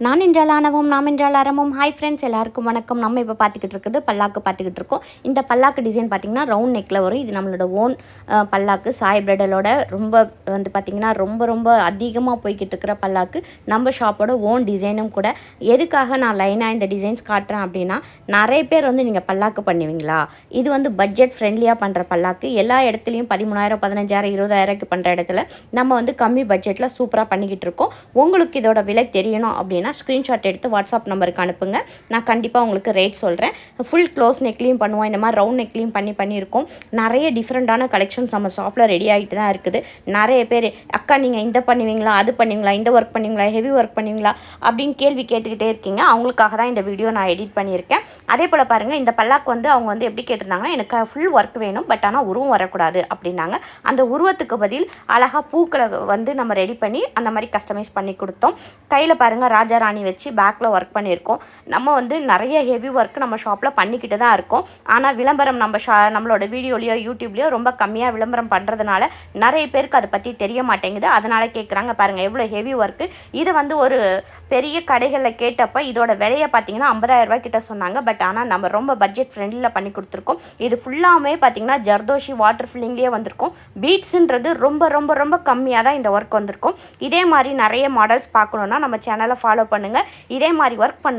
நான் என்றால் ஆணவம், நாம் என்றால் அறமும். ஹாய் ஃப்ரெண்ட்ஸ், எல்லாருக்கும் வணக்கம். நம்ம இப்போ பார்த்துக்கிட்டு இருக்கிறது பல்லாக்கு பார்த்துக்கிட்டு இருக்கோம். இந்த பல்லாக்கு டிசைன் பார்த்திங்கன்னா ரவுண்ட் நெக்கில் வரும். இது நம்மளோட ஓன் பல்லாக்கு சாய் பிரைடலோட ரொம்ப வந்து பார்த்திங்கன்னா ரொம்ப ரொம்ப அதிகமாக போய்கிட்டு இருக்கிற பல்லாக்கு. நம்ம ஷாப்போட ஓன் டிசைனும் கூட. எதுக்காக நான் லைனாக இந்த டிசைன்ஸ் காட்டுறேன் அப்படின்னா, நிறைய பேர் வந்து நீங்கள் பல்லாக்கு பண்ணுவீங்களா, இது வந்து பட்ஜெட் ஃப்ரெண்ட்லியாக பண்ணுற பல்லாக்கு. எல்லா இடத்துலையும் 13,000 15,000 20,000க்கு பண்ணுற இடத்துல நம்ம வந்து கம்மி பட்ஜெட்டில் சூப்பராக பண்ணிக்கிட்டு இருக்கோம். உங்களுக்கு இதோட விலை தெரியணும் அப்படின்னா ஸ்க்ரீன்ஷாட் எடுத்து வாட்ஸ்அப் நம்பருக்கு அனுப்புங்க. நான் கண்டிப்பாக உங்களுக்கு ரேட் சொல்கிறேன். ஃபுல் க்ளோஸ் நெக்லையும் பண்ணுவோம், இந்த மாதிரி ரவுண்ட் நெக்லையும் பண்ணியிருக்கோம். நிறைய டிஃப்ரெண்ட்டான கலெக்ஷன்ஸ் நம்ம ஷாப்பில் ரெடி ஆகிட்டு தான் இருக்குது. நிறைய பேர் அக்கா நீங்கள் இந்த பண்ணுவீங்களா, அது பண்ணுவீங்களா, இந்த ஒர்க் பண்ணுவீங்களா, ஹெவி ஒர்க் பண்ணுவீங்களா அப்படின்னு கேள்வி கேட்டுக்கிட்டே இருக்கீங்க. அவங்களுக்காக தான் இந்த வீடியோ நான் எடிட் பண்ணியிருக்கேன். அதே போல் பாருங்கள், இந்த பல்லாக்கு வந்து அவங்க வந்து எப்படி கேட்டிருந்தாங்கன்னா, எனக்கு ஃபுல் ஒர்க் வேணும், பட் ஆனால் உருவம் வரக்கூடாது அப்படின்னாங்க. அந்த உருவத்துக்கு பதில் அழகாக பூக்களை வந்து நம்ம ரெடி பண்ணி அந்த மாதிரி கஸ்டமைஸ் பண்ணி கொடுத்தோம். கையில் பாருங்கள் ராஜா ராணி வச்சு பேக்கில் ஒர்க் பண்ணியிருக்கோம். நம்ம வந்து நிறைய ஹெவி ஒர்க் நம்ம ஷாப்பில் பண்ணிக்கிட்டு தான் இருக்கோம். ஆனால் விளம்பரம் நம்மளோட வீடியோலையோ யூடியூப்லேயோ ரொம்ப கம்மியாக விளம்பரம் பண்ணுறதுனால நிறைய பேருக்கு அதை பற்றி தெரிய மாட்டேங்குது. அதனால் கேட்குறாங்க. பாருங்கள் எவ்வளோ ஹெவி ஒர்க்கு. இதை வந்து ஒரு பெரிய கடைகளில் கேட்டப்போ இதோட விலையை பார்த்தீங்கன்னா 50,000 ரூபாய் கிட்ட சொன்னாங்க. பட் ஆனால் நம்ம ரொம்ப பட்ஜெட் ஃப்ரெண்ட்லியில் பண்ணி கொடுத்துருக்கோம். இது ஃபுல்லாமே பார்த்தீங்கன்னா ஜர்தோஷி வாட்டர் ஃபில்லிங்லேயே வந்திருக்கும். பீட்ஸுன்றது ரொம்ப ரொம்ப ரொம்ப கம்மியாக தான் இந்த ஒர்க் வந்திருக்கும். இதே மாதிரி நிறைய மாடல்ஸ் பார்க்கணுன்னா நம்ம சேனலை ஃபாலோ பண்ணுங்கள். இதே மாதிரி ஒர்க் பண்ண